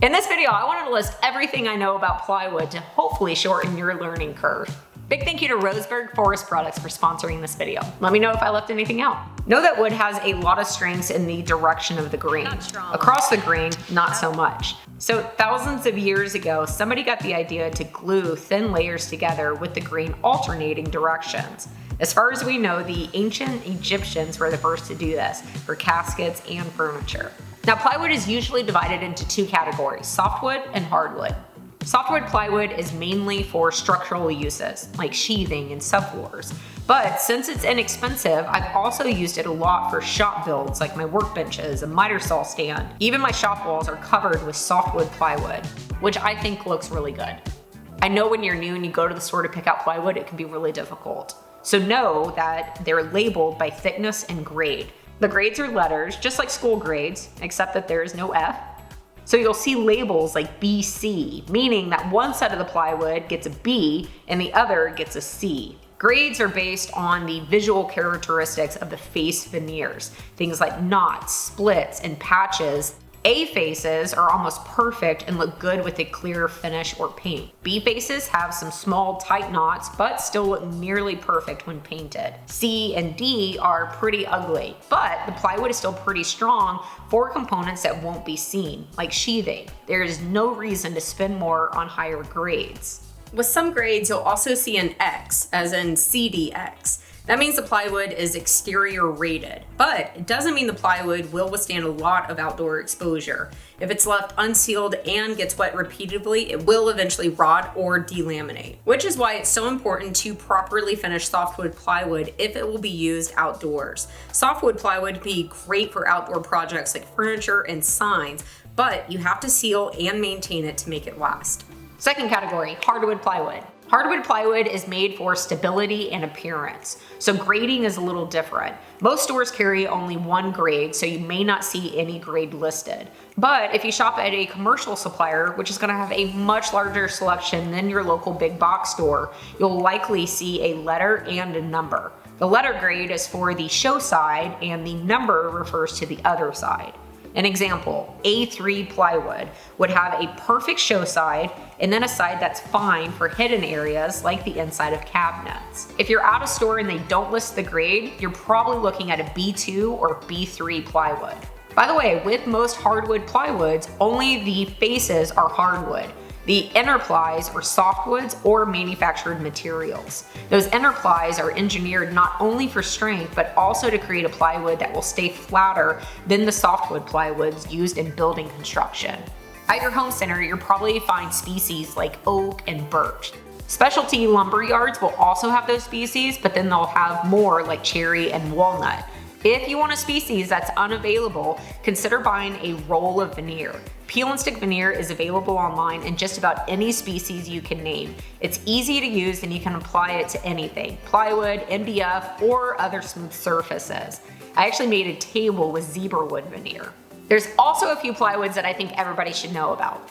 In this video, I wanted to list everything I know about plywood to hopefully shorten your learning curve. Big thank you to Roseburg Forest Products for sponsoring this video. Let me know if I left anything out. Know that wood has a lot of strengths in the direction of the grain. Across the grain, not so much. So thousands of years ago, somebody got the idea to glue thin layers together with the grain alternating directions. As far as we know, the ancient Egyptians were the first to do this for caskets and furniture. Now, plywood is usually divided into two categories, softwood and hardwood. Softwood plywood is mainly for structural uses, like sheathing and subfloors. But since it's inexpensive, I've also used it a lot for shop builds, like my workbenches, a miter saw stand. Even my shop walls are covered with softwood plywood, which I think looks really good. I know when you're new and you go to the store to pick out plywood, it can be really difficult. So know that they're labeled by thickness and grade. The grades are letters, just like school grades, except that there is no F. So you'll see labels like BC, meaning that one side of the plywood gets a B and the other gets a C. Grades are based on the visual characteristics of the face veneers, things like knots, splits, and patches. A faces are almost perfect and look good with a clear finish or paint. B faces have some small tight knots but still look nearly perfect when painted. C and D are pretty ugly, but the plywood is still pretty strong for components that won't be seen, like sheathing. There is no reason to spend more on higher grades. With some grades, you'll also see an X, as in CDX. That means the plywood is exterior rated, but it doesn't mean the plywood will withstand a lot of outdoor exposure. If it's left unsealed and gets wet repeatedly, it will eventually rot or delaminate, which is why it's so important to properly finish softwood plywood if it will be used outdoors. Softwood plywood can be great for outdoor projects like furniture and signs, but you have to seal and maintain it to make it last. Second category, hardwood plywood. Hardwood plywood is made for stability and appearance, so grading is a little different. Most stores carry only one grade, so you may not see any grade listed. But if you shop at a commercial supplier, which is going to have a much larger selection than your local big box store, you'll likely see a letter and a number. The letter grade is for the show side, and the number refers to the other side. An example, A3 plywood would have a perfect show side and then a side that's fine for hidden areas like the inside of cabinets. If you're at a store and they don't list the grade, you're probably looking at a B2 or B3 plywood. By the way, with most hardwood plywoods, only the faces are hardwood. The inner plies are softwoods or manufactured materials. Those inner plies are engineered not only for strength, but also to create a plywood that will stay flatter than the softwood plywoods used in building construction. At your home center, you'll probably find species like oak and birch. Specialty lumber yards will also have those species, but then they'll have more like cherry and walnut. If you want a species that's unavailable, consider buying a roll of veneer. Peel and stick veneer is available online in just about any species you can name. It's easy to use and you can apply it to anything, plywood, MDF, or other smooth surfaces. I actually made a table with zebra wood veneer. There's also a few plywoods that I think everybody should know about.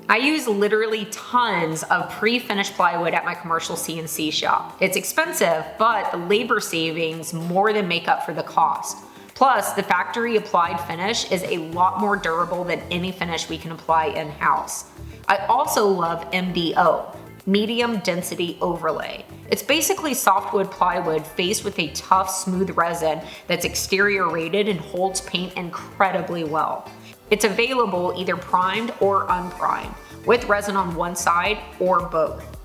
I use literally tons of pre-finished plywood at my commercial CNC shop. It's expensive, but the labor savings more than make up for the cost. Plus, the factory applied finish is a lot more durable than any finish we can apply in-house. I also love MDO, medium density overlay. It's basically softwood plywood faced with a tough, smooth resin that's exterior rated and holds paint incredibly well. It's available either primed or unprimed, with resin on one side or both.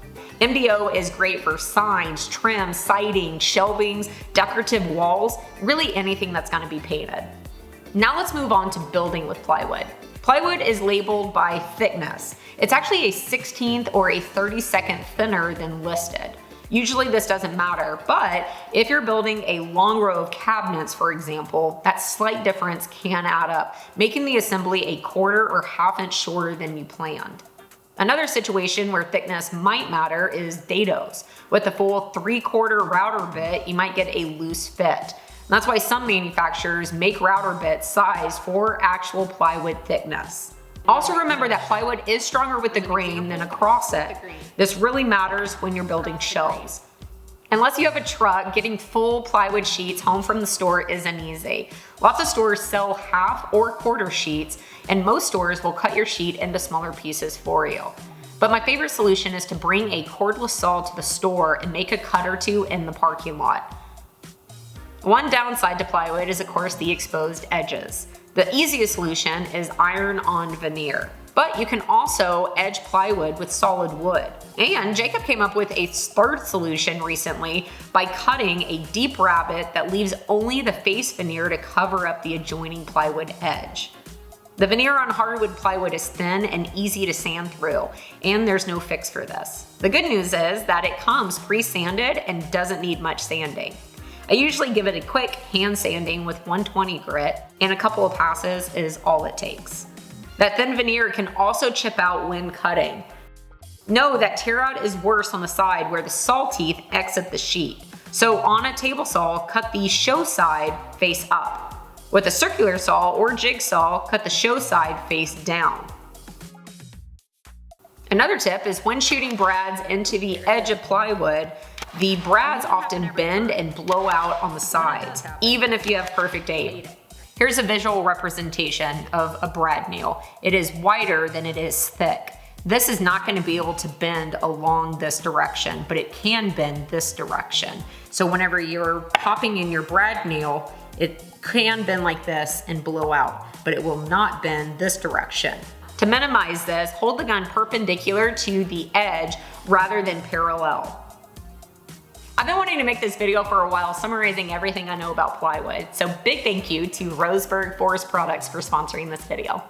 MDO is great for signs, trims, siding, shelvings, decorative walls, really anything that's going to be painted. Now let's move on to building with plywood. Plywood is labeled by thickness. It's actually a 16th or a 32nd thinner than listed. Usually this doesn't matter, but if you're building a long row of cabinets, for example, that slight difference can add up, making the assembly a quarter or half-inch shorter than you planned. Another situation where thickness might matter is dados. With a full 3/4 router bit, you might get a loose fit. That's why some manufacturers make router bits sized for actual plywood thickness. Also remember that plywood is stronger with the grain than across it. This really matters when you're building shelves. Unless you have a truck, getting full plywood sheets home from the store isn't easy. Lots of stores sell half or quarter sheets, and most stores will cut your sheet into smaller pieces for you. But my favorite solution is to bring a cordless saw to the store and make a cut or two in the parking lot. One downside to plywood is, of course, the exposed edges. The easiest solution is iron-on veneer, but you can also edge plywood with solid wood. And Jacob came up with a third solution recently by cutting a deep rabbet that leaves only the face veneer to cover up the adjoining plywood edge. The veneer on hardwood plywood is thin and easy to sand through, and there's no fix for this. The good news is that it comes pre-sanded and doesn't need much sanding. I usually give it a quick hand sanding with 120 grit, and a couple of passes is all it takes. That thin veneer can also chip out when cutting. Know that tear out is worse on the side where the saw teeth exit the sheet. So on a table saw, cut the show side face up. With a circular saw or jigsaw, cut the show side face down. Another tip is when shooting brads into the edge of plywood, the brads often bend and blow out on the sides, even if you have perfect aim. Here's a visual representation of a brad nail. It is wider than it is thick. This is not going to be able to bend along this direction, but it can bend this direction. So whenever you're popping in your brad nail, it can bend like this and blow out, but it will not bend this direction. To minimize this, hold the gun perpendicular to the edge rather than parallel. I've been wanting to make this video for a while, summarizing everything I know about plywood, so big thank you to Roseburg Forest Products for sponsoring this video.